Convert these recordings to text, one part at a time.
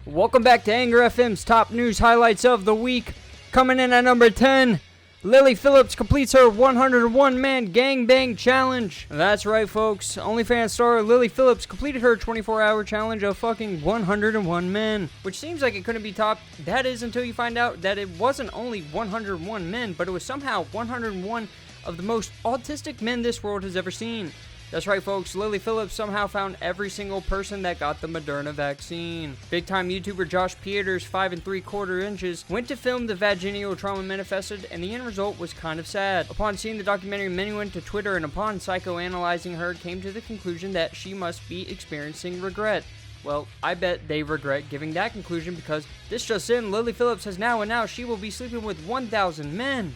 Welcome back to Anger FM's top news highlights of the week. Coming in at number 10, Lilly Phillips completes her 101-man gangbang challenge. That's right, folks. OnlyFans star Lilly Phillips completed her 24-hour challenge of fucking 101 men, which seems like it couldn't be topped. That is until you find out that it wasn't only 101 men, but it was somehow 101 of the most autistic men this world has ever seen. That's right, folks. Lilly Phillips somehow found every single person that got the Moderna vaccine. Big-time YouTuber Josh Pieters, 5 3/4 inches, went to film the vaginal trauma manifested, and the end result was kind of sad. Upon seeing the documentary, many went to Twitter and upon psychoanalyzing her, came to the conclusion that she must be experiencing regret. Well, I bet they regret giving that conclusion because this just in, Lilly Phillips has now announced she will be sleeping with 1,000 men.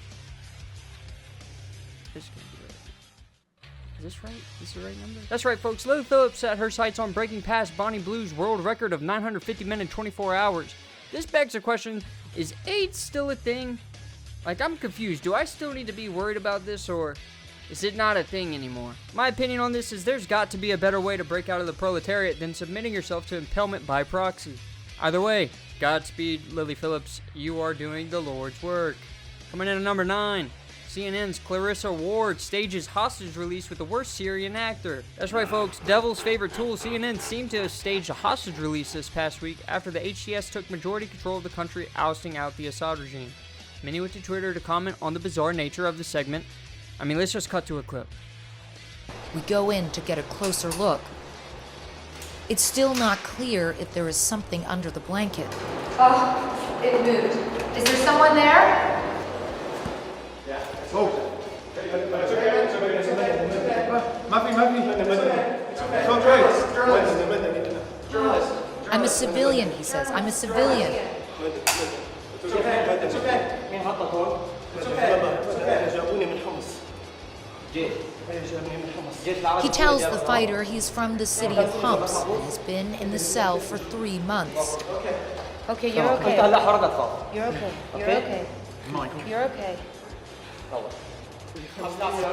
Is this right? Is this the right number? That's right, folks. Lilly Phillips set her sights on breaking past Bonnie Blue's world record of 950 men in 24 hours. This begs the question, is AIDS still a thing? Like, I'm confused. Do I still need to be worried about this, or is it not a thing anymore? My opinion on this is there's got to be a better way to break out of the proletariat than submitting yourself to impalement by proxy. Either way, Godspeed, Lilly Phillips. You are doing the Lord's work. Coming in at number 9. CNN's Clarissa Ward stages hostage release with the worst Syrian actor. That's right, folks. Devil's favorite tool, CNN, seemed to have staged a hostage release this past week after the HTS took majority control of the country, ousting out the Assad regime. Many went to Twitter to comment on the bizarre nature of the segment. I mean, let's just cut to a clip. We go in to get a closer look. It's still not clear if there is something under the blanket. Oh, it moved. Is there someone there? I'm a civilian, he says. I'm a civilian. He tells the fighter he's from the city of Humps and has been in the cell for 3 months. Okay, you're okay. You're okay. You're okay. You're okay. He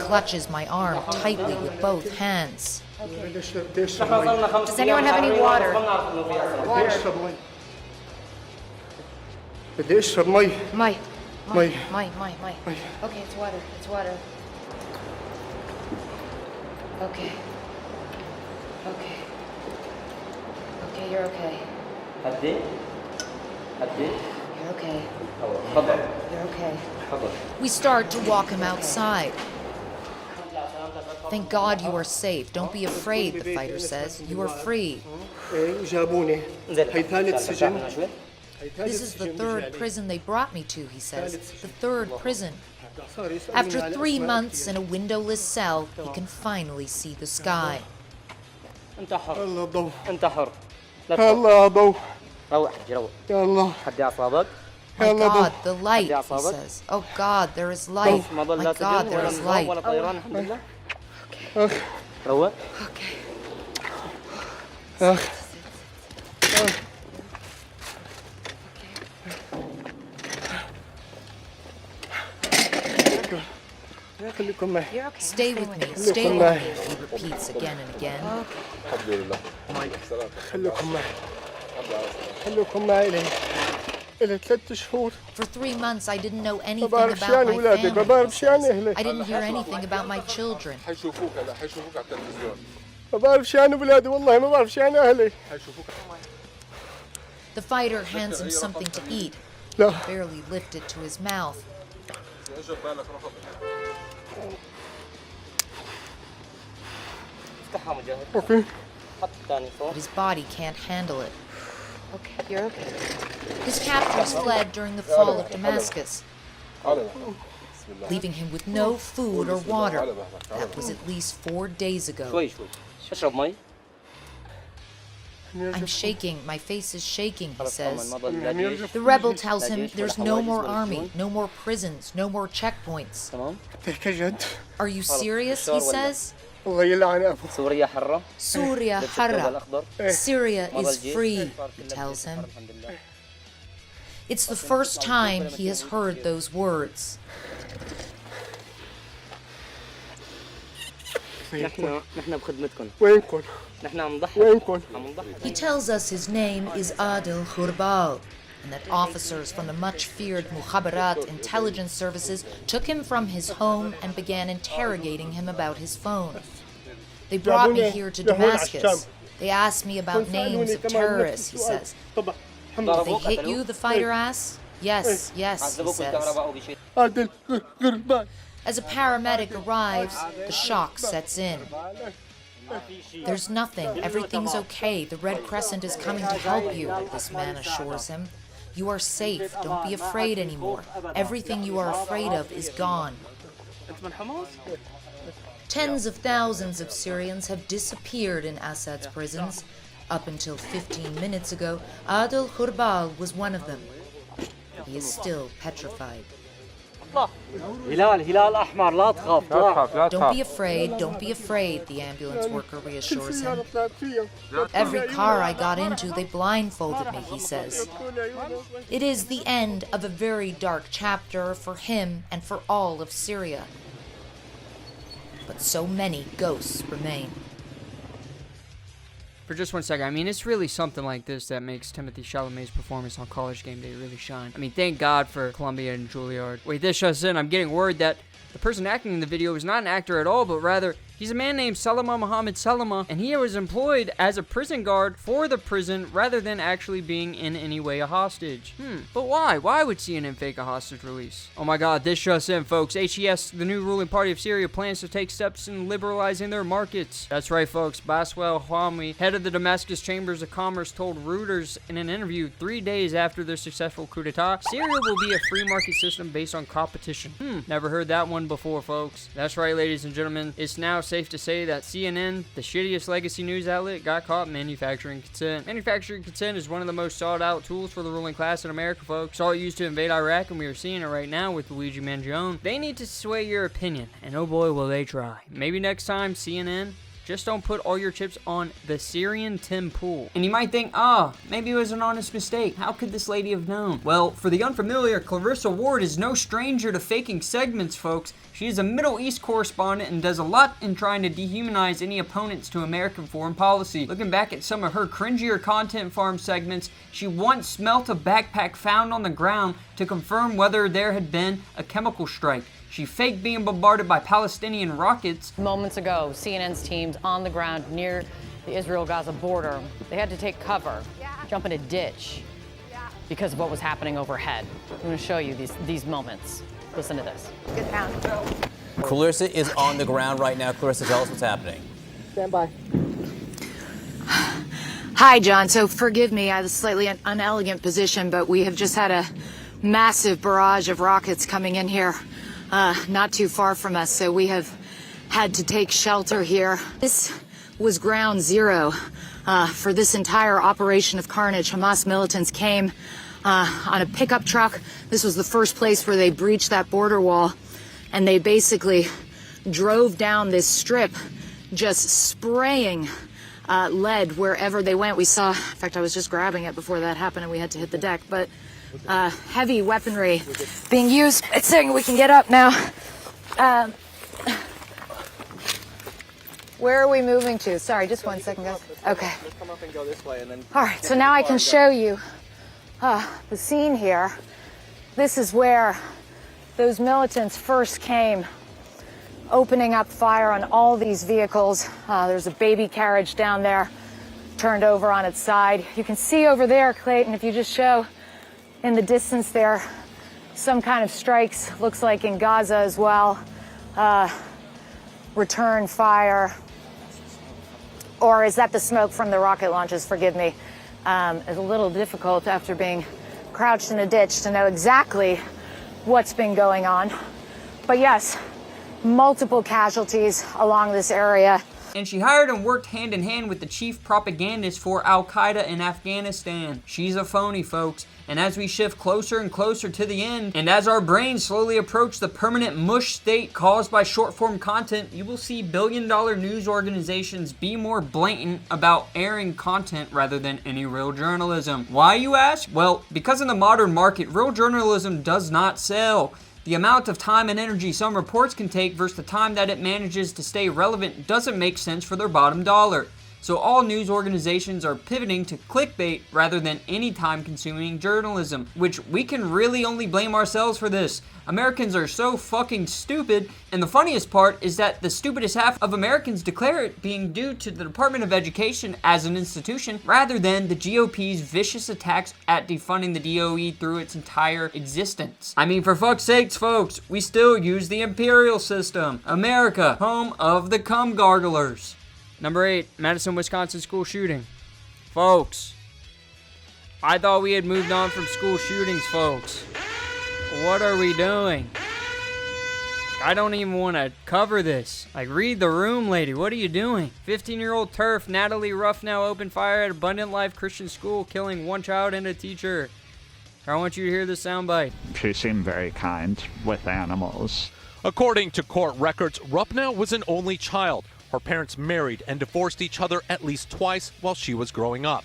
clutches my arm tightly with both hands. Okay. Does anyone have any water? Water. My. Okay, it's water. It's water. Okay. Okay. Okay, you're okay. You're okay. You're okay. We start to walk him outside. Thank God you are safe. Don't be afraid, the fighter says. You are free. This is the third prison they brought me to, he says. The third prison. After 3 months in a windowless cell, he can finally see the sky. My God, the light, he says. Oh God, there is light. My God, there is light. Okay. Stay with me, stay with me, he repeats again and again. For 3 months, I didn't know anything about my family. I didn't hear anything about my children. The fighter hands him something to eat. He barely lift it to his mouth. But his body can't handle it. Okay, you're okay. His captors fled during the fall of Damascus, leaving him with no food or water. That was at least 4 days ago. I'm shaking. My face is shaking, he says. The rebel tells him there's no more army, no more prisons, no more checkpoints. Are you serious, he says? Surya Harra. Syria is free, he tells him. It's the first time he has heard those words. He tells us his name is Adil Khurbal, and that officers from the much-feared Mukhabarat intelligence services took him from his home and began interrogating him about his phone. They brought me here to Damascus. They asked me about names of terrorists, he says. Did they hit you, the fighter asks? Yes, yes, he says. As a paramedic arrives, the shock sets in. There's nothing. Everything's okay. The Red Crescent is coming to help you, this man assures him. You are safe. Don't be afraid anymore. Everything you are afraid of is gone. Tens of thousands of Syrians have disappeared in Assad's prisons. Up until 15 minutes ago, Adil Khurbal was one of them. He is still petrified. Don't be afraid, the ambulance worker reassures him. Every car I got into, they blindfolded me, he says. It is the end of a very dark chapter for him and for all of Syria. But so many ghosts remain. For just 1 second, I mean, it's really something like this that makes Timothée Chalamet's performance on College Game Day really shine. I mean, thank God for Columbia and Juilliard. Wait, this just in, I'm getting word that the person acting in the video is not an actor at all, but rather, he's a man named Salama Mohammed Salama, and he was employed as a prison guard for the prison rather than actually being in any way a hostage. But why? Why would CNN fake a hostage release? Oh my God, this just in, folks. HES, the new ruling party of Syria, plans to take steps in liberalizing their markets. That's right, folks. Baswell Hwami, head of the Damascus Chambers of Commerce, told Reuters in an interview 3 days after their successful coup d'etat, Syria will be a free market system based on competition. Never heard that one before, folks. That's right, ladies and gentlemen. It's now safe to say that CNN, the shittiest legacy news outlet, got caught manufacturing consent. Manufacturing consent is one of the most sought out tools for the ruling class in America, folks. It's all used to invade Iraq, and we are seeing it right now with Luigi Mangione. They need to sway your opinion, and oh boy will they try. Maybe next time, CNN, just don't put all your chips on the Syrian Tim Pool. And you might think, maybe it was an honest mistake. How could this lady have known? Well, for the unfamiliar, Clarissa Ward is no stranger to faking segments, folks. She is a Middle East correspondent and does a lot in trying to dehumanize any opponents to American foreign policy. Looking back at some of her cringier content farm segments, she once smelt a backpack found on the ground to confirm whether there had been a chemical strike. She faked being bombarded by Palestinian rockets. Moments ago, CNN's teams on the ground near the Israel-Gaza border, they had to take cover, jump in a ditch because of what was happening overhead. I'm going to show you these moments. Listen to this. Good pound. Clarissa is on the ground right now. Clarissa, tell us what's happening. Stand by. Hi, John. So forgive me, I have a slightly unelegant position, but we have just had a massive barrage of rockets coming in here. Not too far from us, so we have had to take shelter here. This was ground zero for this entire operation of carnage. Hamas militants came on a pickup truck. This was the first place where they breached that border wall, and they basically drove down this strip, just spraying lead wherever they went. We saw, in fact, I was just grabbing it before that happened, and we had to hit the deck, but heavy weaponry being used. It's saying we can get up now. Where are we moving to? Sorry, just 1 second, guys. Okay. Come up and go this way, and then. All right, so now I can show you the scene here. This is where those militants first came, opening up fire on all these vehicles. There's a baby carriage down there, turned over on its side. You can see over there, Clayton, if you just show in the distance there, some kind of strikes, looks like in Gaza as well. Return fire. Or is that the smoke from the rocket launches? Forgive me. It's a little difficult after being crouched in a ditch to know exactly what's been going on. But yes, multiple casualties along this area. And she hired and worked hand in hand with the chief propagandist for Al-Qaeda in Afghanistan. She's a phony, folks. And as we shift closer and closer to the end, and as our brains slowly approach the permanent mush state caused by short-form content, you will see billion-dollar news organizations be more blatant about airing content rather than any real journalism. Why, you ask? Well, because in the modern market, real journalism does not sell. The amount of time and energy some reports can take versus the time that it manages to stay relevant doesn't make sense for their bottom dollar. So all news organizations are pivoting to clickbait rather than any time-consuming journalism, which we can really only blame ourselves for this. Americans are so fucking stupid, and the funniest part is that the stupidest half of Americans declare it being due to the Department of Education as an institution rather than the GOP's vicious attacks at defunding the DOE through its entire existence. I mean, for fuck's sakes, folks, we still use the imperial system. America, home of the cum garglers. Number 8, Madison, Wisconsin school shooting. Folks, I thought we had moved on from school shootings, folks. What are we doing? I don't even want to cover this. Like, read the room, lady. What are you doing? 15-year-old TERF Natalie Ruffnow opened fire at Abundant Life Christian School, killing one child and a teacher. I want you to hear this soundbite. She seemed very kind with animals. According to court records, Ruffnow was an only child. Her parents married and divorced each other at least twice while she was growing up.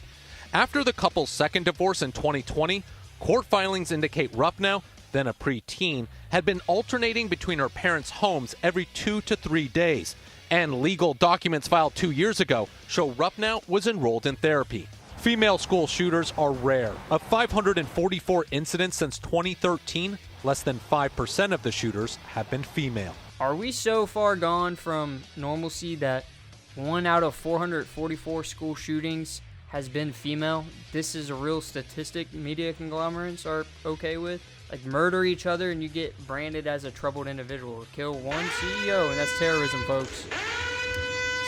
After the couple's second divorce in 2020, court filings indicate Ruffnow, then a preteen, had been alternating between her parents' homes every 2 to 3 days. And legal documents filed 2 years ago show Ruffnow was enrolled in therapy. Female school shooters are rare. Of 544 incidents since 2013, less than 5% of the shooters have been female. Are we so far gone from normalcy that 1 out of 444 school shootings has been female? This is a real statistic media conglomerates are okay with? Like, murder each other and you get branded as a troubled individual. Kill one CEO and that's terrorism, folks.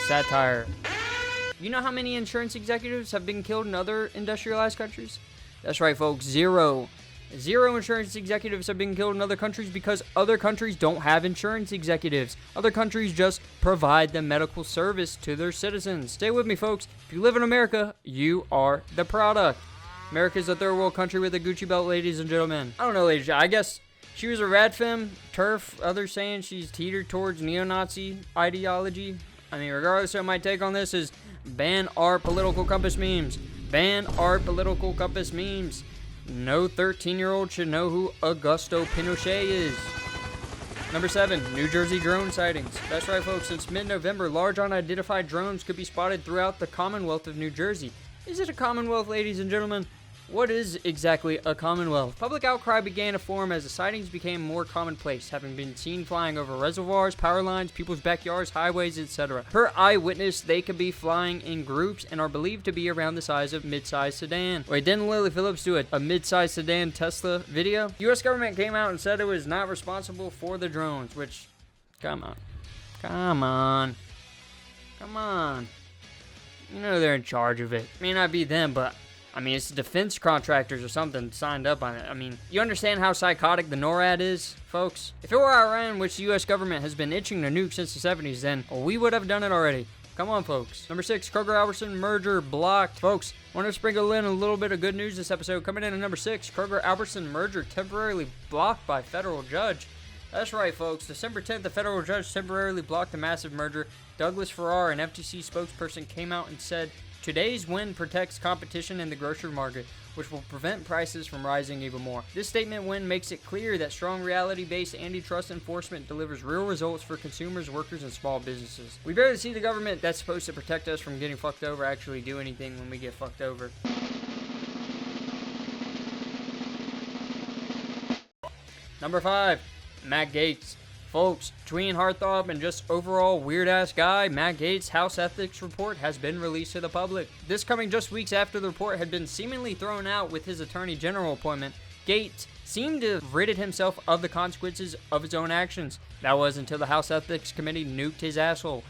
Satire. You know how many insurance executives have been killed in other industrialized countries? That's right, folks. 0. 0 insurance executives have been killed in other countries because other countries don't have insurance executives. Other countries just provide the medical service to their citizens. Stay with me, folks. If you live in America, you are the product. America's a third world country with a Gucci belt, ladies and gentlemen. I don't know, ladies. I guess she was a rad femme. TERF, others saying she's teetered towards neo-Nazi ideology. I mean, regardless of my take on this is ban our political compass memes. Ban our political compass memes. No 13-year-old should know who Augusto Pinochet is. Number 7, New Jersey drone sightings. That's right, folks. Since mid-November, large unidentified drones could be spotted throughout the Commonwealth of New Jersey. Is it a Commonwealth, ladies and gentlemen? What is exactly a Commonwealth? Public outcry began to form as the sightings became more commonplace, having been seen flying over reservoirs, power lines, people's backyards, highways, etc. Per eyewitness, they could be flying in groups and are believed to be around the size of mid-sized sedan. Wait, didn't Lilly Phillips do a mid-sized sedan Tesla video? The U.S. government came out and said it was not responsible for the drones, which, come on. You know they're in charge of it. May not be them, but I mean, it's defense contractors or something signed up on it. I mean, you understand how psychotic the NORAD is, folks? If it were Iran, which the U.S. government has been itching to nuke since the 70s, then we would have done it already. Come on, folks. Number 6, Kroger-Albertson merger blocked. Folks, want to sprinkle in a little bit of good news this episode. Coming in at number 6, Kroger-Albertson merger temporarily blocked by federal judge. That's right, folks. December 10th, the federal judge temporarily blocked the massive merger. Douglas Farrar, an FTC spokesperson, came out and said, "Today's win protects competition in the grocery market, which will prevent prices from rising even more. This statement win makes it clear that strong reality-based antitrust enforcement delivers real results for consumers, workers, and small businesses. We barely see the government that's supposed to protect us from getting fucked over actually do anything when we get fucked over." Number 5, Matt Gaetz. Folks, between heartthrob and just overall weird-ass guy, Matt Gaetz' House Ethics Report has been released to the public. This coming just weeks after the report had been seemingly thrown out with his Attorney General appointment. Gaetz seemed to have ridded himself of the consequences of his own actions. That was until the House Ethics Committee nuked his asshole.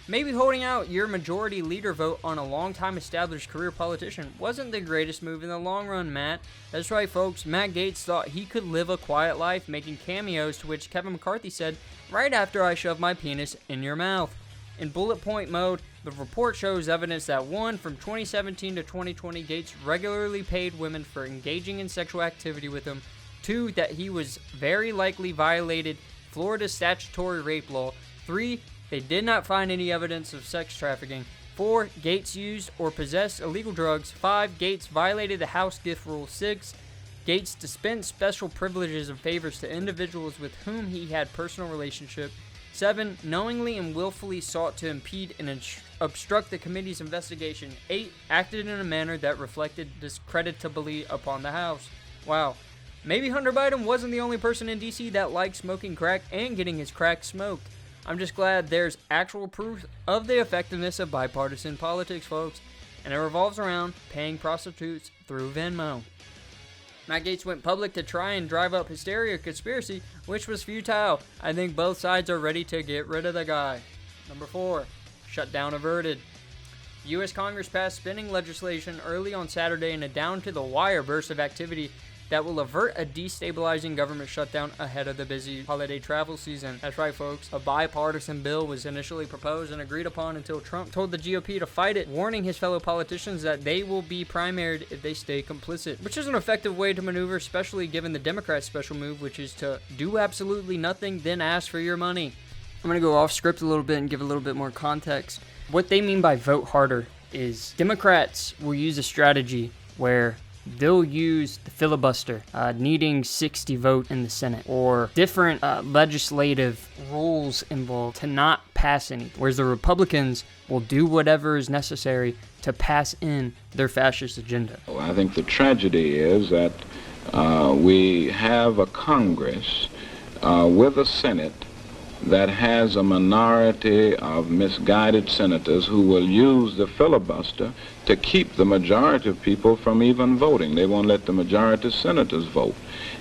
Maybe holding out your majority leader vote on a long-time established career politician wasn't the greatest move in the long run, Matt. That's right, folks. Matt Gaetz thought he could live a quiet life, making cameos, to which Kevin McCarthy said, "Right after I shove my penis in your mouth." In bullet point mode, the report shows evidence that 1, from 2017 to 2020, Gaetz regularly paid women for engaging in sexual activity with him. 2, that he was very likely violated Florida's statutory rape law. 3, they did not find any evidence of sex trafficking. 4, Gaetz used or possessed illegal drugs. 5, Gaetz violated the House gift rule. 6, Gaetz dispensed special privileges and favors to individuals with whom he had personal relationship. 7. Knowingly and willfully sought to impede and obstruct the committee's investigation. 8. Acted in a manner that reflected discreditably upon the House. Wow. Maybe Hunter Biden wasn't the only person in D.C. that liked smoking crack and getting his crack smoked. I'm just glad there's actual proof of the effectiveness of bipartisan politics, folks. And it revolves around paying prostitutes through Venmo. Matt Gaetz went public to try and drive up hysteria conspiracy, which was futile. I think both sides are ready to get rid of the guy. Number 4, shutdown averted. U.S. Congress passed spending legislation early on Saturday in a down-to-the-wire burst of activity that will avert a destabilizing government shutdown ahead of the busy holiday travel season. That's right, folks. A bipartisan bill was initially proposed and agreed upon until Trump told the GOP to fight it, warning his fellow politicians that they will be primaried if they stay complicit, which is an effective way to maneuver, especially given the Democrats' special move, which is to do absolutely nothing, then ask for your money. I'm going to go off script a little bit and give a little bit more context. What they mean by vote harder is Democrats will use a strategy where they'll use the filibuster, needing 60 votes in the Senate, or different legislative rules involved to not pass anything, whereas the Republicans will do whatever is necessary to pass in their fascist agenda. I think the tragedy is that we have a Congress with a Senate that has a minority of misguided senators who will use the filibuster to keep the majority of people from even voting. They won't let the majority of senators vote.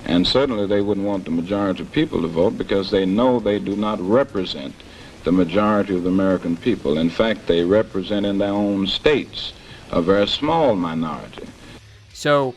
And certainly they wouldn't want the majority of people to vote because they know they do not represent the majority of the American people. In fact, they represent in their own states a very small minority. So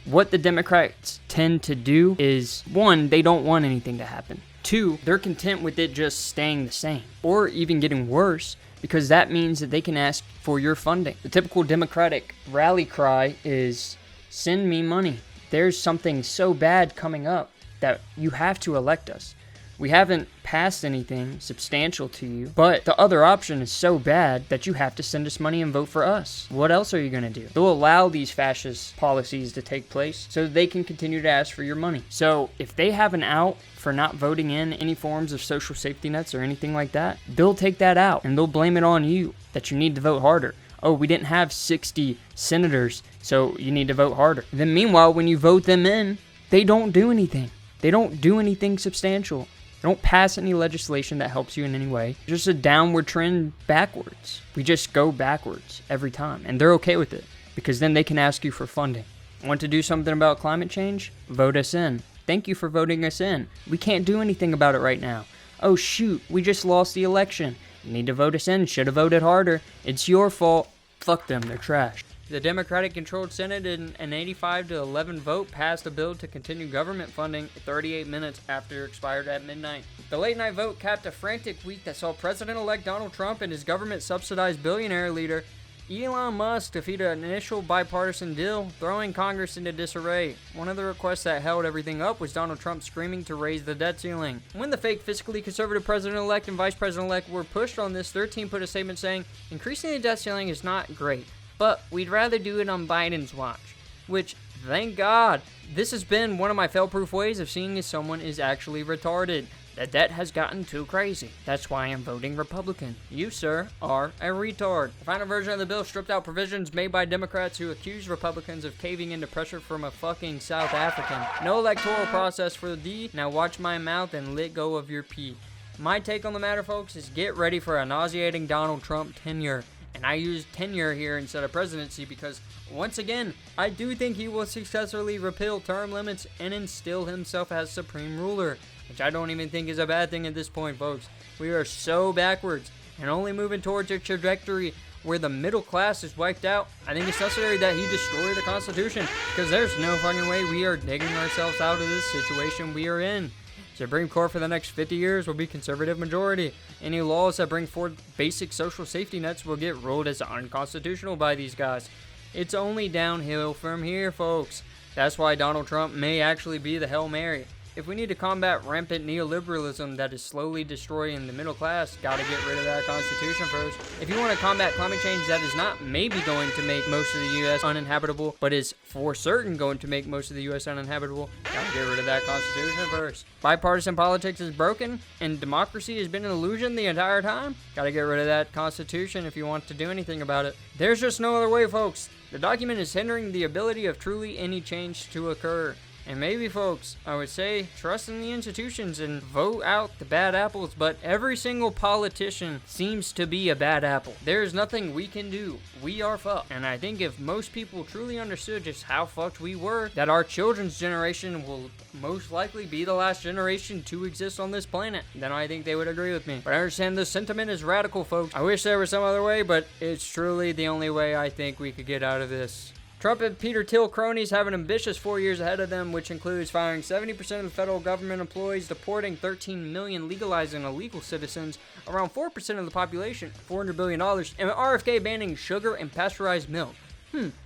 what the Democrats tend to do is, 1, they don't want anything to happen. 2, they're content with it just staying the same, or even getting worse, because that means that they can ask for your funding. The typical Democratic rally cry is, send me money. There's something so bad coming up that you have to elect us. We haven't passed anything substantial to you, but the other option is so bad that you have to send us money and vote for us. What else are you going to do? They'll allow these fascist policies to take place so that they can continue to ask for your money. So if they have an out for not voting in any forms of social safety nets or anything like that, they'll take that out and they'll blame it on you that you need to vote harder. Oh, we didn't have 60 senators, so you need to vote harder. Then meanwhile, when you vote them in, they don't do anything. They don't do anything substantial. They don't pass any legislation that helps you in any way. Just a downward trend backwards. We just go backwards every time. And they're okay with it because then they can ask you for funding. Want to do something about climate change? Vote us in. Thank you for voting us in. We can't do anything about it right now. Oh shoot, we just lost the election. You need to vote us in. Should have voted harder. It's your fault. Fuck them, they're trash. The Democratic-controlled Senate in an 85-11 vote passed a bill to continue government funding 38 minutes after it expired at midnight. The late-night vote capped a frantic week that saw President-elect Donald Trump and his government-subsidized billionaire leader Elon Musk defeat an initial bipartisan deal, throwing Congress into disarray. One of the requests that held everything up was Donald Trump screaming to raise the debt ceiling. When the fake fiscally conservative president-elect and vice president-elect were pushed on this, their team put a statement saying, increasing the debt ceiling is not great, but we'd rather do it on Biden's watch. Which, thank God, this has been one of my fail-proof ways of seeing if someone is actually retarded. The debt has gotten too crazy. That's why I'm voting Republican. You, sir, are a retard. The final version of the bill stripped out provisions made by Democrats who accused Republicans of caving into pressure from a fucking South African. No electoral process for the now watch my mouth and let go of your pee. My take on the matter, folks, is get ready for a nauseating Donald Trump tenure. And I use tenure here instead of presidency because, once again, I do think he will successfully repeal term limits and instill himself as supreme ruler, which I don't even think is a bad thing at this point, folks. We are so backwards and only moving towards a trajectory where the middle class is wiped out. I think it's necessary that he destroy the Constitution because there's no fucking way we are digging ourselves out of this situation we are in. Supreme Court for the next 50 years will be conservative majority. Any laws that bring forth basic social safety nets will get ruled as unconstitutional by these guys. It's only downhill from here, folks. That's why Donald Trump may actually be the Hail Mary. If we need to combat rampant neoliberalism that is slowly destroying the middle class, gotta get rid of that constitution first. If you want to combat climate change that is not maybe going to make most of the U.S. uninhabitable, but is for certain going to make most of the U.S. uninhabitable, gotta get rid of that constitution first. Bipartisan politics is broken, and democracy has been an illusion the entire time. Gotta get rid of that constitution if you want to do anything about it. There's just no other way, folks. The document is hindering the ability of truly any change to occur. And maybe, folks, I would say trust in the institutions and vote out the bad apples, but every single politician seems to be a bad apple. There is nothing we can do. We are fucked. And I think if most people truly understood just how fucked we were, that our children's generation will most likely be the last generation to exist on this planet, then I think they would agree with me. But I understand the sentiment is radical, folks. I wish there was some other way, but it's truly the only way I think we could get out of this. Trump and Peter Thiel cronies have an ambitious 4 years ahead of them, which includes firing 70% of the federal government employees, deporting 13 million legalizing illegal citizens, around 4% of the population, $400 billion, and RFK banning sugar and pasteurized milk.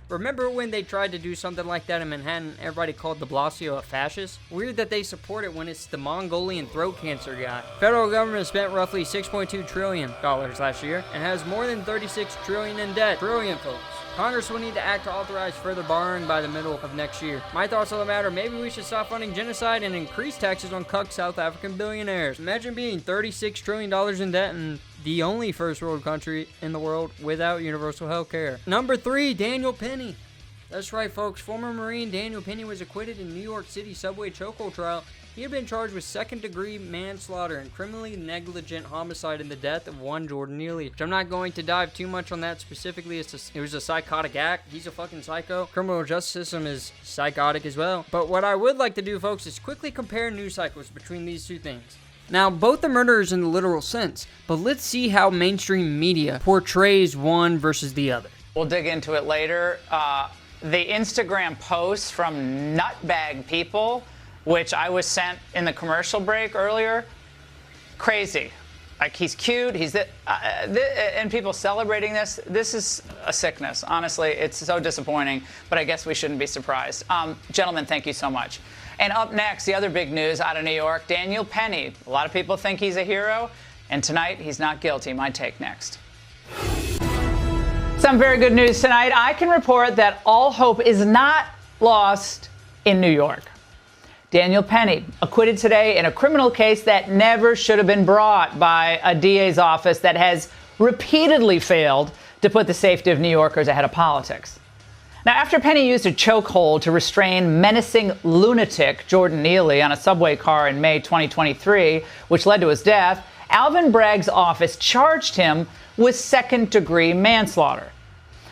Remember when they tried to do something like that in Manhattan, everybody called de Blasio a fascist? Weird that they support it when it's the Mongolian throat cancer guy. Federal government spent roughly $6.2 trillion last year and has more than $36 trillion in debt. Brilliant, folks. Congress will need to act to authorize further borrowing by the middle of next year. My thoughts on the matter, maybe we should stop funding genocide and increase taxes on cuck South African billionaires. Imagine being $36 trillion in debt and the only first world country in the world without universal health care. Number 3, Daniel Penny. That's right, folks. Former Marine Daniel Penny was acquitted in New York City subway chokehold trial. He had been charged with second-degree manslaughter and criminally negligent homicide in the death of one Jordan Neely. Which I'm not going to dive too much on that specifically. It was a psychotic act. He's a fucking psycho. Criminal justice system is psychotic as well. But what I would like to do, folks, is quickly compare news cycles between these two things. Now, both are murderers in the literal sense, but let's see how mainstream media portrays one versus the other. We'll dig into it later. The Instagram posts from nutbag people, which I was sent in the commercial break earlier, crazy. Like, he's cute, and people celebrating this. This is a sickness. Honestly, it's so disappointing, but I guess we shouldn't be surprised. Gentlemen, thank you so much. And up next, the other big news out of New York, Daniel Penny. A lot of people think he's a hero, and tonight he's not guilty. My take next. Some very good news tonight. I can report that all hope is not lost in New York. Daniel Penny, acquitted today in a criminal case that never should have been brought by a DA's office that has repeatedly failed to put the safety of New Yorkers ahead of politics. Now, after Penny used a chokehold to restrain menacing lunatic Jordan Neely on a subway car in May 2023, which led to his death, Alvin Bragg's office charged him with second-degree manslaughter.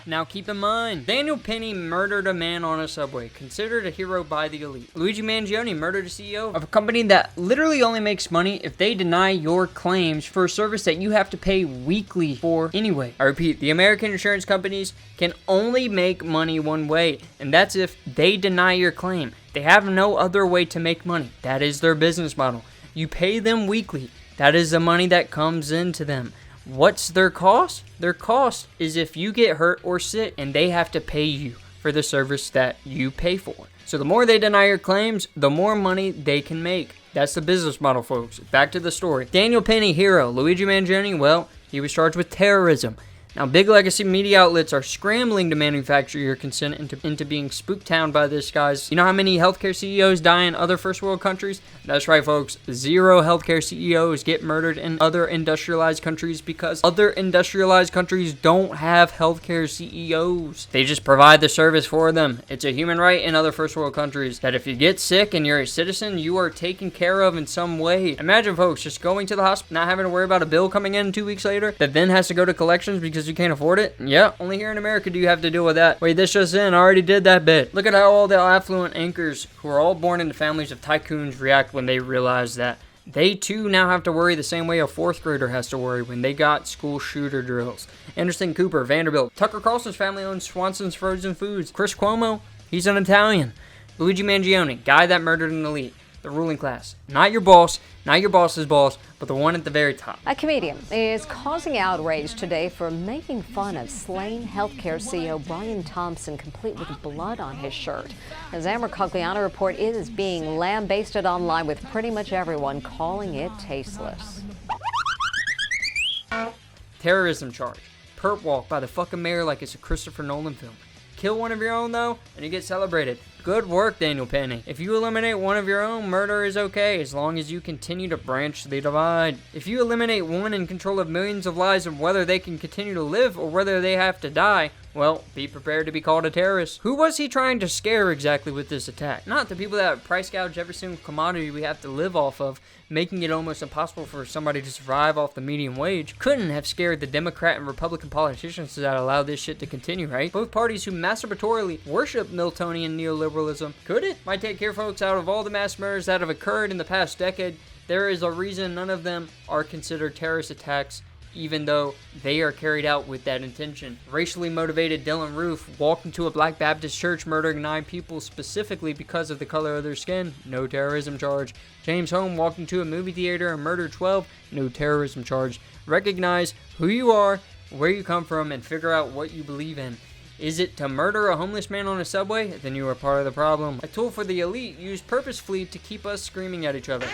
Now keep in mind, Daniel Penny murdered a man on a subway, considered a hero by the elite. Luigi Mangione murdered a CEO of a company that literally only makes money if they deny your claims for a service that you have to pay weekly for anyway. I repeat, the American insurance companies can only make money one way, and that's if they deny your claim. They have no other way to make money. That is their business model. You pay them weekly. That is the money that comes into them. What's their cost? Their cost is if you get hurt or sick and they have to pay you for the service that you pay for. So the more they deny your claims, the more money they can make. That's the business model, folks. Back to the story. Daniel Penny, hero. Luigi Mangione, well, he was charged with terrorism. Now, big legacy media outlets are scrambling to manufacture your consent into being spooktown by this, guys. You know how many healthcare CEOs die in other first world countries? That's right, folks. 0 healthcare CEOs get murdered in other industrialized countries because other industrialized countries don't have healthcare CEOs. They just provide the service for them. It's a human right in other first world countries that if you get sick and you're a citizen, you are taken care of in some way. Imagine, folks, just going to the hospital, not having to worry about a bill coming in 2 weeks later that then has to go to collections because you can't afford it. Yeah, only here in America do you have to deal with that. Wait, this just in, I already did that bit. Look at how all the affluent anchors who are all born into families of tycoons react when they realize that they too now have to worry the same way a 4th grader has to worry when they got school shooter drills. Anderson Cooper, Vanderbilt. Tucker Carlson's family owns Swanson's Frozen Foods. Chris Cuomo, he's an Italian. Luigi Mangione, guy that murdered an elite. the ruling class. Not your boss, not your boss's boss, but the one at the very top. A comedian is causing outrage today for making fun of slain healthcare CEO Brian Thompson, complete with blood on his shirt. As Amber Cogliano report, it is being lambasted online, with pretty much everyone calling it tasteless. Terrorism charge. Perp walk by the fucking mayor like it's a Christopher Nolan film. Kill one of your own, though, and you get celebrated. Good work, Daniel Penny. If you eliminate one of your own, murder is okay, as long as you continue to branch the divide. If you eliminate one in control of millions of lives, and whether they can continue to live or whether they have to die, well, be prepared to be called a terrorist. Who was he trying to scare exactly with this attack? Not the people that price gouge every single commodity we have to live off of, making it almost impossible for somebody to survive off the median wage. Couldn't have scared the Democrat and Republican politicians that allow this shit to continue, right? Both parties who masturbatorily worship Miltonian neoliberalism. Could it? Might take care, folks, out of all the mass murders that have occurred in the past decade, there is a reason none of them are considered terrorist attacks, even though they are carried out with that intention. Racially motivated Dylan Roof walked into a Black Baptist church, murdering 9 people specifically because of the color of their skin. No terrorism charge. James Home walked into a movie theater and murdered 12. No terrorism charge. Recognize who you are, where you come from, and figure out what you believe in. Is it to murder a homeless man on a subway? Then you are part of the problem. A tool for the elite used purposefully to keep us screaming at each other.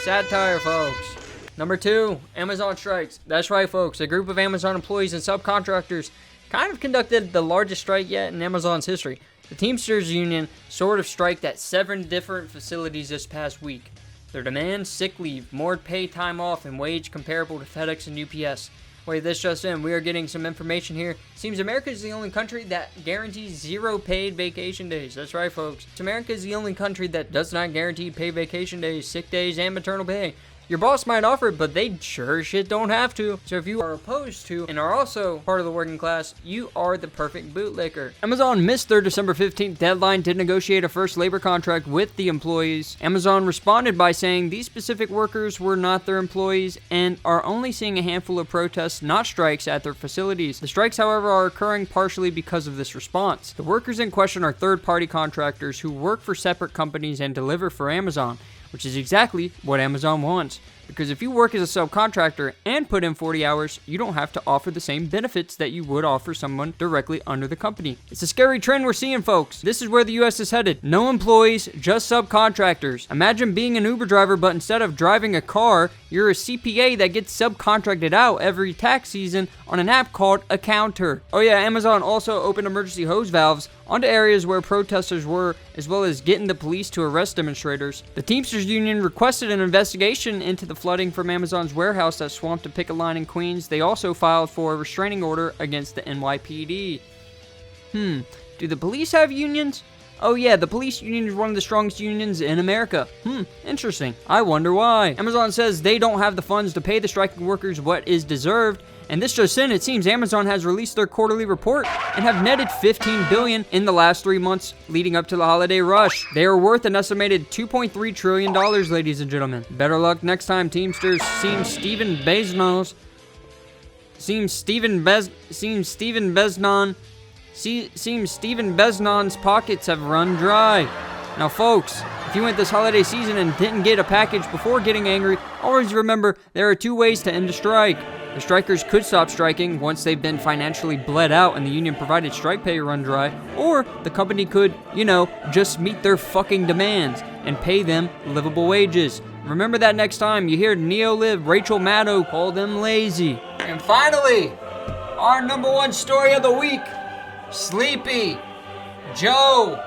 Satire, folks. Number 2, Amazon strikes. That's right, folks. A group of Amazon employees and subcontractors kind of conducted the largest strike yet in Amazon's history. The Teamsters Union sort of striked at 7 different facilities this past week. Their demands: sick leave, more paid time off, and wage comparable to FedEx and UPS. Wait, this just in. We are getting some information here. Seems America is the only country that guarantees 0 paid vacation days. That's right, folks. America is the only country that does not guarantee paid vacation days, sick days, and maternal pay. Your boss might offer it, but they sure shit don't have to. So if you are opposed to and are also part of the working class, you are the perfect bootlicker. Amazon missed their December 15th deadline to negotiate a first labor contract with the employees. Amazon responded by saying these specific workers were not their employees and are only seeing a handful of protests, not strikes, at their facilities. The strikes, however, are occurring partially because of this response. The workers in question are third-party contractors who work for separate companies and deliver for Amazon, which is exactly what Amazon wants. Because if you work as a subcontractor and put in 40 hours, you don't have to offer the same benefits that you would offer someone directly under the company. It's a scary trend we're seeing, folks. This is where the US is headed. No employees, just subcontractors. Imagine being an Uber driver, but instead of driving a car, you're a CPA that gets subcontracted out every tax season on an app called Accounter. Oh yeah, Amazon also opened emergency hose valves onto areas where protesters were, as well as getting the police to arrest demonstrators. The Teamsters Union requested an investigation into the flooding from Amazon's warehouse that swamped a picket line in Queens. They also filed for a restraining order against the NYPD. Do the police have unions? Oh yeah, the police union is one of the strongest unions in America. Interesting. I wonder why. Amazon says they don't have the funds to pay the striking workers what is deserved. And this just in, it seems Amazon has released their quarterly report and have netted $15 billion in the last 3 months leading up to the holiday rush. They are worth an estimated $2.3 trillion, ladies and gentlemen. Better luck next time, Teamsters. Seems Stephen Beznon's pockets have run dry. Now, folks, if you went this holiday season and didn't get a package before getting angry, always remember there are 2 ways to end a strike. The strikers could stop striking once they've been financially bled out and the union provided strike pay run dry, or the company could, just meet their fucking demands and pay them livable wages. Remember that next time you hear Neoliv Rachel Maddow call them lazy. And finally, our number 1 story of the week, Sleepy Joe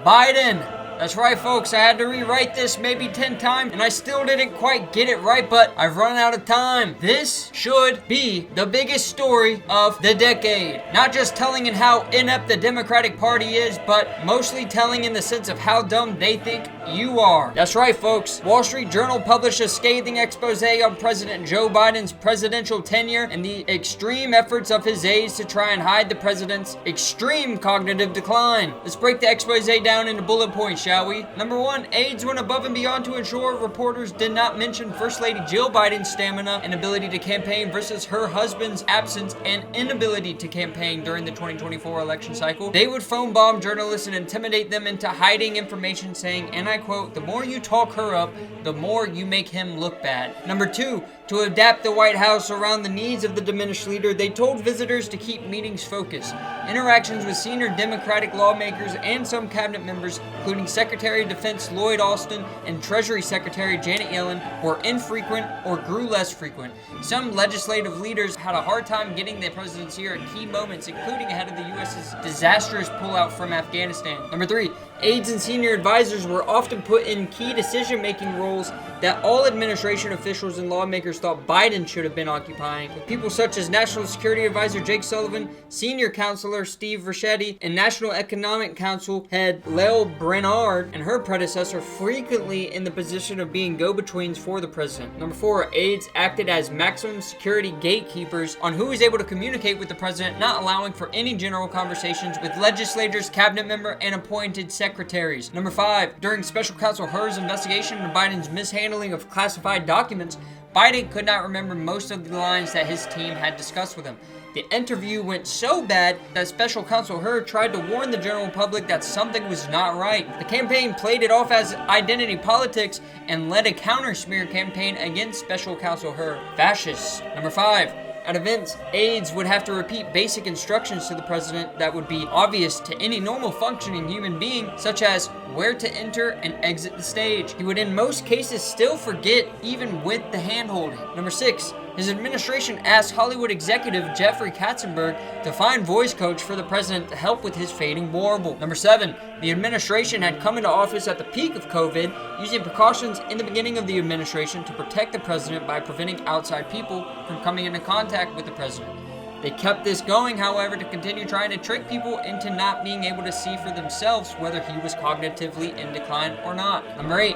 Biden. That's right, folks, I had to rewrite this maybe 10 times, and I still didn't quite get it right, but I've run out of time. This should be the biggest story of the decade. Not just telling in how inept the Democratic Party is, but mostly telling in the sense of how dumb they think you are. That's right, folks. Wall Street Journal published a scathing expose on President Joe Biden's presidential tenure and the extreme efforts of his aides to try and hide the president's extreme cognitive decline. Let's break the expose down into bullet points, shall we? Number 1, aides went above and beyond to ensure reporters did not mention First Lady Jill Biden's stamina and ability to campaign versus her husband's absence and inability to campaign during the 2024 election cycle. They would phone bomb journalists and intimidate them into hiding information, saying, and I quote, "The more you talk her up, the more you make him look bad." Number 2, to adapt the White House around the needs of the diminished leader, they told visitors to keep meetings focused. Interactions with senior Democratic lawmakers and some cabinet members, including Secretary of Defense Lloyd Austin and Treasury Secretary Janet Yellen, were infrequent or grew less frequent. Some legislative leaders had a hard time getting the president's ear at key moments, including ahead of the U.S.'s disastrous pullout from Afghanistan. Number 3, aides and senior advisors were often put in key decision-making roles that all administration officials and lawmakers thought Biden should have been occupying, with people such as National Security Advisor Jake Sullivan, Senior Counselor Steve Ricchetti, and National Economic Council head Lael Brainard and her predecessor frequently in the position of being go-betweens for the president. Number 4, aides acted as maximum security gatekeepers on who is able to communicate with the president, not allowing for any general conversations with legislators, cabinet member, and appointed secretaries. Number 5, during Special Counsel Hur's investigation into Biden's mishandling of classified documents, Biden could not remember most of the lines that his team had discussed with him. The interview went so bad that Special Counsel Hur tried to warn the general public that something was not right. The campaign played it off as identity politics and led a counter-smear campaign against Special Counsel Hur. Fascists. Number 5, at events, aides would have to repeat basic instructions to the president that would be obvious to any normal functioning human being, such as where to enter and exit the stage. He would in most cases still forget, even with the hand-holding. Number 6, his administration asked Hollywood executive Jeffrey Katzenberg to find voice coach for the president to help with his fading warble. Number 7, the administration had come into office at the peak of COVID, using precautions in the beginning of the administration to protect the president by preventing outside people from coming into contact with the president. They kept this going, however, to continue trying to trick people into not being able to see for themselves whether he was cognitively in decline or not. Number 8,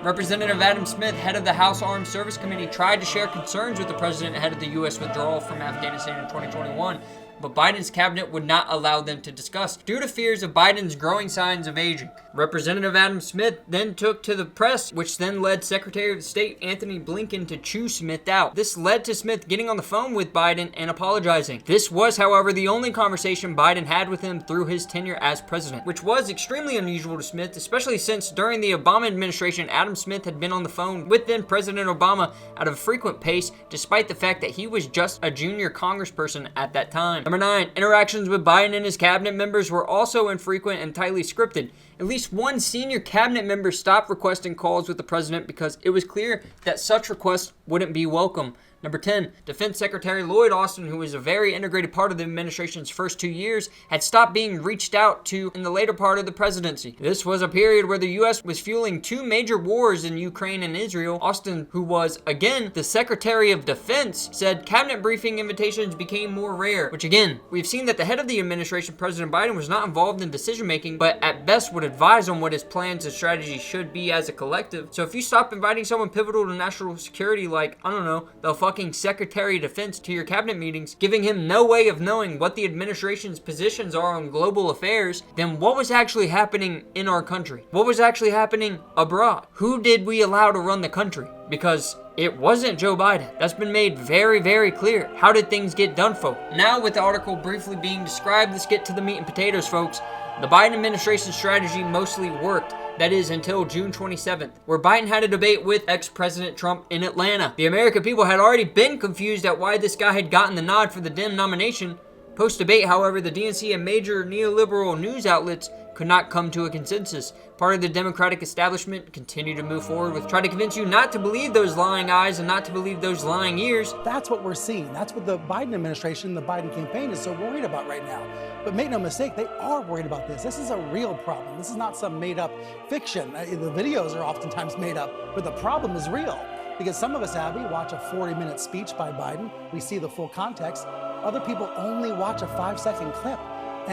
Representative Adam Smith, head of the House Armed Service Committee, tried to share concerns with the president ahead of the U.S. withdrawal from Afghanistan in 2021, but Biden's cabinet would not allow them to discuss due to fears of Biden's growing signs of aging. Representative Adam Smith then took to the press, which then led Secretary of State Anthony Blinken to chew Smith out. This led to Smith getting on the phone with Biden and apologizing. This was, however, the only conversation Biden had with him through his tenure as president, which was extremely unusual to Smith, especially since during the Obama administration, Adam Smith had been on the phone with then President Obama at a frequent pace, despite the fact that he was just a junior congressperson at that time. Number 9, interactions with Biden and his cabinet members were also infrequent and tightly scripted. At least one senior cabinet member stopped requesting calls with the president because it was clear that such requests wouldn't be welcome. Number 10, Defense Secretary Lloyd Austin, who was a very integrated part of the administration's first 2 years, had stopped being reached out to in the later part of the presidency. This was a period where the U.S. was fueling 2 major wars in Ukraine and Israel. Austin, who was, again, the Secretary of Defense, said cabinet briefing invitations became more rare, which again, we've seen that the head of the administration, President Biden, was not involved in decision-making, but at best would advise on what his plans and strategies should be as a collective. So if you stop inviting someone pivotal to national security, like, I don't know, the fucking Secretary of Defense to your cabinet meetings, giving him no way of knowing what the administration's positions are on global affairs, then what was actually happening in our country? What was actually happening abroad? Who did we allow to run the country? Because it wasn't Joe Biden. That's been made very, very clear. How did things get done, folks? Now, with the article briefly being described, let's get to the meat and potatoes, folks. The Biden administration strategy mostly worked. That is until June 27th, where Biden had a debate with ex-President Trump in Atlanta. The American people had already been confused at why this guy had gotten the nod for the Dem nomination. Post-debate, however, the DNC and major neoliberal news outlets could not come to a consensus. Part of the Democratic establishment continued to move forward with trying to convince you not to believe those lying eyes and not to believe those lying ears. That's what we're seeing. That's what the Biden administration, the Biden campaign is so worried about right now. But make no mistake, they are worried about this. This is a real problem. This is not some made-up fiction. The videos are oftentimes made up, but the problem is real. Because some of us, Abby, watch a 40-minute speech by Biden. We see the full context. Other people only watch a 5-second clip.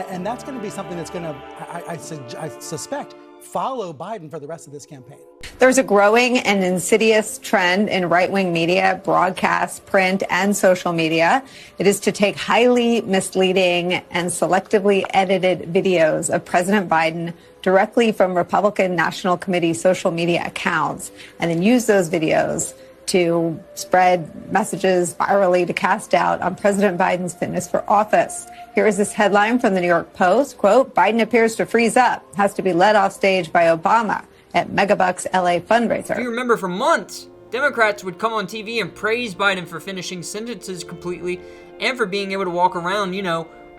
And that's going to be something that's going to, I suspect, follow Biden for the rest of this campaign. There's a growing and insidious trend in right-wing media, broadcast, print, and social media. It is to take highly misleading and selectively edited videos of President Biden directly from Republican National Committee social media accounts and then use those videos to spread messages virally to cast doubt on President Biden's fitness for office. Here is this headline from the New York Post, quote, Biden appears to freeze up, has to be led off stage by Obama at Megabucks LA fundraiser. If you remember, for months, Democrats would come on TV and praise Biden for finishing sentences completely and for being able to walk around,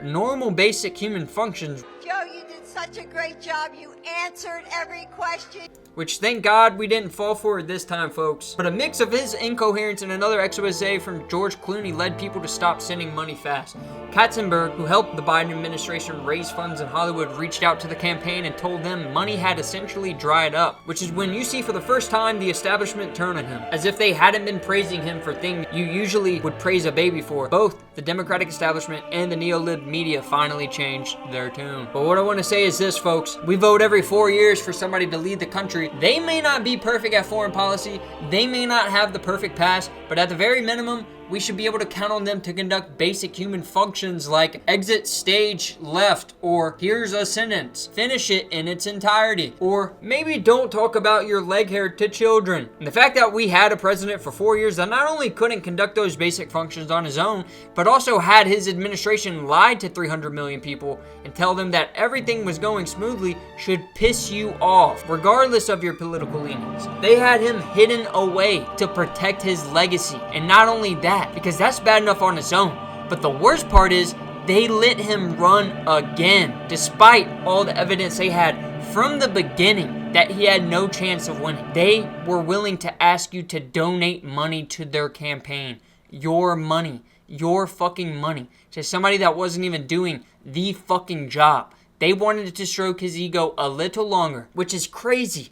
normal basic human functions. Joe, you did such a great job. You answered every question. Which, thank God, we didn't fall for it this time, folks. But a mix of his incoherence and another expose from George Clooney led people to stop sending money fast. Katzenberg, who helped the Biden administration raise funds in Hollywood, reached out to the campaign and told them money had essentially dried up, which is when you see for the first time the establishment turn on him, as if they hadn't been praising him for things you usually would praise a baby for. Both the Democratic establishment and the neo-lib media finally changed their tune. But what I want to say is this, folks. We vote every 4 years for somebody to lead the country. They may not be perfect at foreign policy, they may not have the perfect past, but at the very minimum, we should be able to count on them to conduct basic human functions like exit stage left, or here's a sentence, finish it in its entirety, or maybe don't talk about your leg hair to children. And the fact that we had a president for 4 years that not only couldn't conduct those basic functions on his own, but also had his administration lie to 300 million people and tell them that everything was going smoothly should piss you off, regardless of your political leanings. They had him hidden away to protect his legacy, and not only that, because that's bad enough on its own. But the worst part is they let him run again, despite all the evidence they had from the beginning that he had no chance of winning. They were willing to ask you to donate money to their campaign. Your money, your fucking money, to somebody that wasn't even doing the fucking job. They wanted to stroke his ego a little longer, which is crazy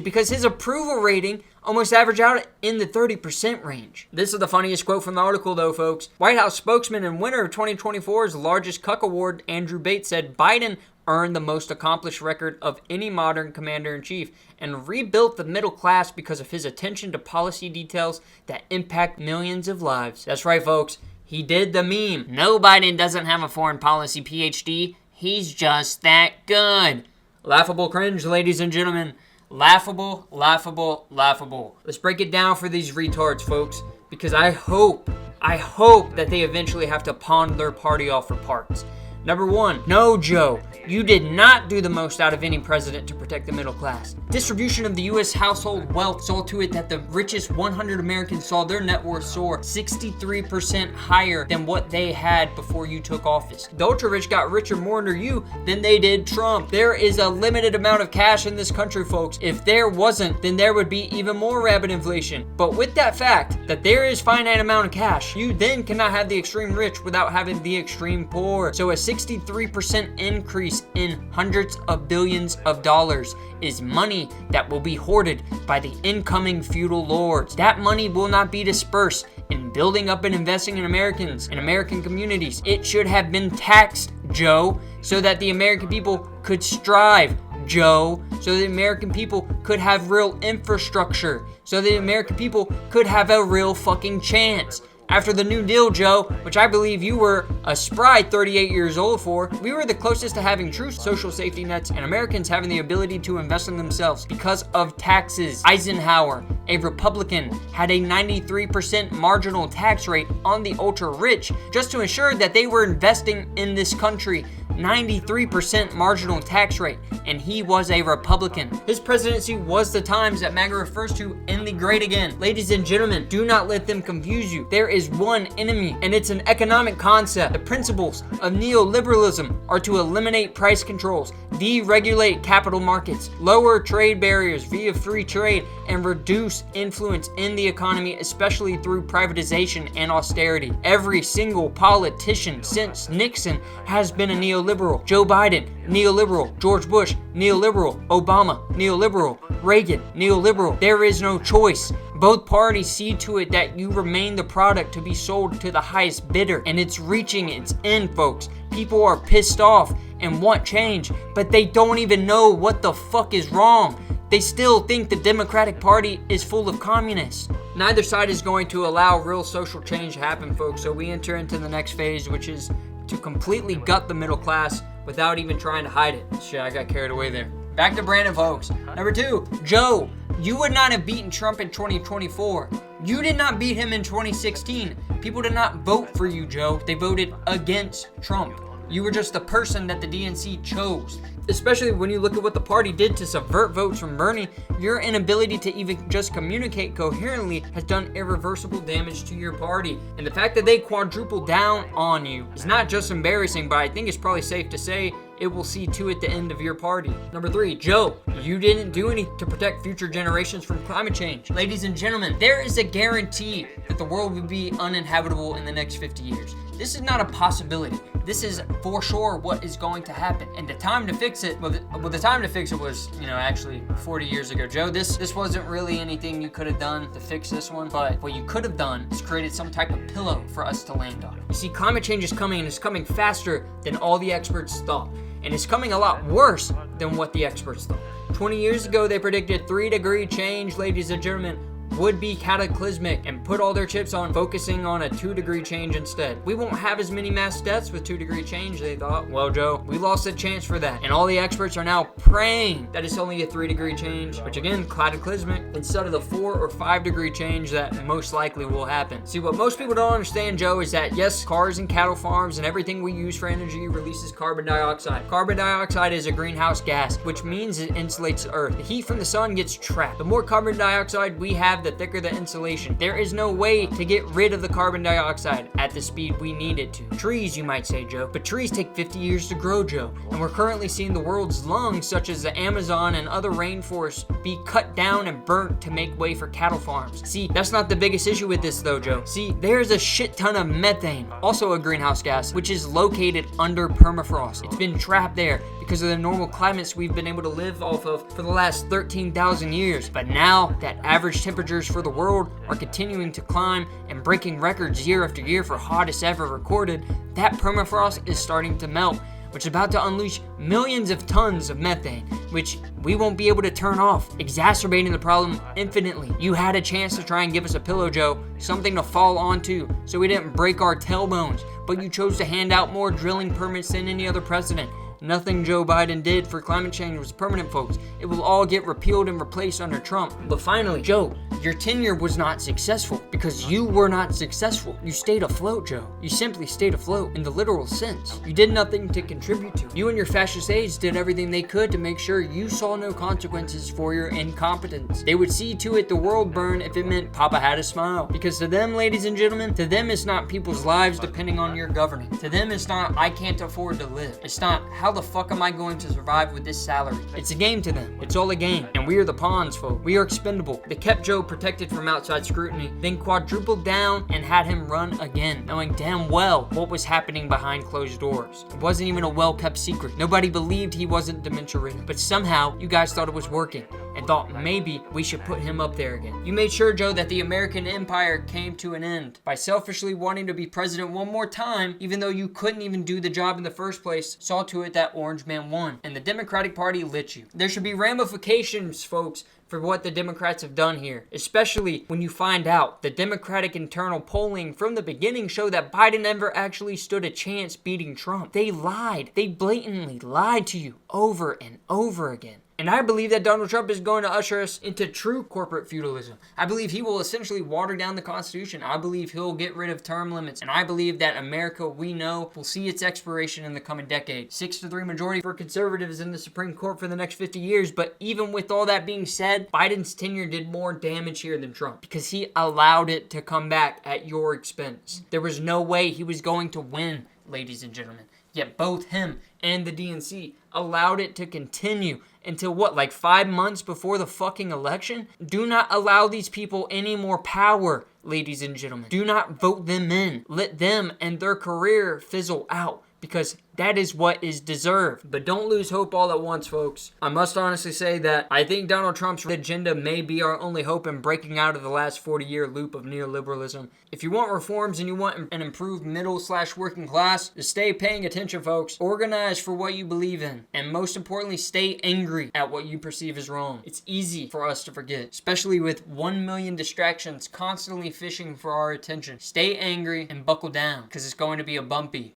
because his approval rating almost averaged out in the 30% range. This is the funniest quote from the article though, folks. White House spokesman and winner of 2024's largest cuck award, Andrew Bates, said Biden earned the most accomplished record of any modern commander-in-chief and rebuilt the middle class because of his attention to policy details that impact millions of lives. That's right, folks. He did the meme. No, Biden doesn't have a foreign policy PhD. He's just that good. Laughable cringe, ladies and gentlemen. Laughable, laughable, laughable. Let's break it down for these retards, folks, because I hope that they eventually have to pawn their party off for parts. Number one, no, Joe, you did not do the most out of any president to protect the middle class. Distribution of the U.S. household wealth saw to it that the richest 100 Americans saw their net worth soar 63% higher than what they had before you took office. The ultra-rich got richer more under you than they did Trump. There is a limited amount of cash in this country, folks. If there wasn't, then there would be even more rapid inflation. But with that fact that there is finite amount of cash, you then cannot have the extreme rich without having the extreme poor. So a 63% increase in hundreds of billions of dollars is money that will be hoarded by the incoming feudal lords. That money will not be dispersed in building up and investing in Americans and American communities. It should have been taxed, Joe, so that the American people could strive, Joe, so the American people could have real infrastructure, so the American people could have a real fucking chance. After the New Deal, Joe, which I believe you were a spry 38 years old for, we were the closest to having true social safety nets and Americans having the ability to invest in themselves because of taxes. Eisenhower, a Republican, had a 93% marginal tax rate on the ultra-rich just to ensure that they were investing in this country. 93% marginal tax rate, and he was a Republican. His presidency was the times that MAGA refers to in the great again. Ladies and gentlemen, do not let them confuse you. There is one enemy, and it's an economic concept. The principles of neoliberalism are to eliminate price controls, deregulate capital markets, lower trade barriers via free trade, and reduce influence in the economy, especially through privatization and austerity. Every single politician since Nixon has been a neoliberal. Joe Biden, neoliberal. George Bush, neoliberal. Obama, neoliberal. Reagan, neoliberal. There is no choice. Both parties see to it that you remain the product to be sold to the highest bidder, and it's reaching its end, folks. People are pissed off and want change, but they don't even know what the fuck is wrong. They still think the Democratic Party is full of communists. Neither side is going to allow real social change to happen, folks, so we enter into the next phase, which is to completely gut the middle class without even trying to hide it. Shit, I got carried away there. Back to Brandon, folks. Number 2, Joe, you would not have beaten Trump in 2024. You did not beat him in 2016. People did not vote for you, Joe. They voted against Trump. You were just the person that the DNC chose. Especially when you look at what the party did to subvert votes from Bernie, your inability to even just communicate coherently has done irreversible damage to your party. And the fact that they quadrupled down on you is not just embarrassing, but I think it's probably safe to say it will see to it the end of your party. Number 3, Joe, you didn't do anything to protect future generations from climate change. Ladies and gentlemen, there is a guarantee that the world will be uninhabitable in the next 50 years. This is not a possibility. This is for sure what is going to happen. And the time to fix it, the time to fix it was, actually 40 years ago. Joe, this wasn't really anything you could have done to fix this one, but what you could have done is created some type of pillow for us to land on. You see, climate change is coming, and it's coming faster than all the experts thought. And it's coming a lot worse than what the experts thought. 20 years ago, they predicted 3-degree change, ladies and gentlemen, would be cataclysmic and put all their chips on focusing on a 2-degree change instead. We won't have as many mass deaths with 2-degree change, they thought. Well, Joe, we lost a chance for that. And all the experts are now praying that it's only a 3-degree change, which again, cataclysmic, instead of the 4 or 5-degree change that most likely will happen. See, what most people don't understand, Joe, is that yes, cars and cattle farms and everything we use for energy releases carbon dioxide. Carbon dioxide is a greenhouse gas, which means it insulates the earth. The heat from the sun gets trapped. The more carbon dioxide we have, the thicker the insulation. There is no way to get rid of the carbon dioxide at the speed we need it to. Trees, you might say, Joe, but trees take 50 years to grow, Joe. And we're currently seeing the world's lungs, such as the Amazon and other rainforests, be cut down and burnt to make way for cattle farms. See, that's not the biggest issue with this though, Joe. See, there's a shit ton of methane, also a greenhouse gas, which is located under permafrost. It's been trapped there because of the normal climates we've been able to live off of for the last 13,000 years. But now that average temperatures for the world are continuing to climb and breaking records year after year for hottest ever recorded, that permafrost is starting to melt, which is about to unleash millions of tons of methane, which we won't be able to turn off, exacerbating the problem infinitely. You had a chance to try and give us a pillow, Joe, something to fall onto, so we didn't break our tailbones, but you chose to hand out more drilling permits than any other president. Nothing Joe Biden did for climate change was permanent, folks. It will all get repealed and replaced under Trump. But finally, Joe, your tenure was not successful because you were not successful. You stayed afloat, Joe. You simply stayed afloat in the literal sense. You did nothing to contribute to. You and your fascist aides did everything they could to make sure you saw no consequences for your incompetence. They would see to it the world burn if it meant Papa had a smile. Because to them, ladies and gentlemen, to them it's not people's lives depending on your governing. To them it's not, I can't afford to live. It's not, how the fuck am I going to survive with this salary? It's a game to them. It's all a game. And we are the pawns, folks. We are expendable. They kept Joe protected from outside scrutiny, then quadrupled down and had him run again, knowing damn well what was happening behind closed doors. It wasn't even a well-kept secret. Nobody believed he wasn't dementia-ridden. But somehow, you guys thought it was working and thought maybe we should put him up there again. You made sure, Joe, that the American empire came to an end by selfishly wanting to be president one more time, even though you couldn't even do the job in the first place, saw to it that Orange Man won, and the Democratic Party lit you. There should be ramifications, folks, for what the Democrats have done here, especially when you find out the Democratic internal polling from the beginning showed that Biden never actually stood a chance beating Trump. They lied. They blatantly lied to you over and over again. And I believe that Donald Trump is going to usher us into true corporate feudalism. I believe he will essentially water down the Constitution. I believe he'll get rid of term limits. And I believe that America we know will see its expiration in the coming decade. 6-3 majority for conservatives in the Supreme Court for the next 50 years. But even with all that being said, Biden's tenure did more damage here than Trump because he allowed it to come back at your expense. There was no way he was going to win, ladies and gentlemen. Yet both him and the DNC allowed it to continue until what, like 5 months before the fucking election? Do not allow these people any more power, ladies and gentlemen. Do not vote them in. Let them and their career fizzle out. because that is what is deserved. But don't lose hope all at once, folks. I must honestly say that I think Donald Trump's agenda may be our only hope in breaking out of the last 40-year loop of neoliberalism. If you want reforms and you want an improved middle/working class, just stay paying attention, folks. Organize for what you believe in. And most importantly, stay angry at what you perceive as wrong. It's easy for us to forget, especially with 1 million distractions constantly fishing for our attention. Stay angry and buckle down, because it's going to be a bumpy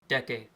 decade.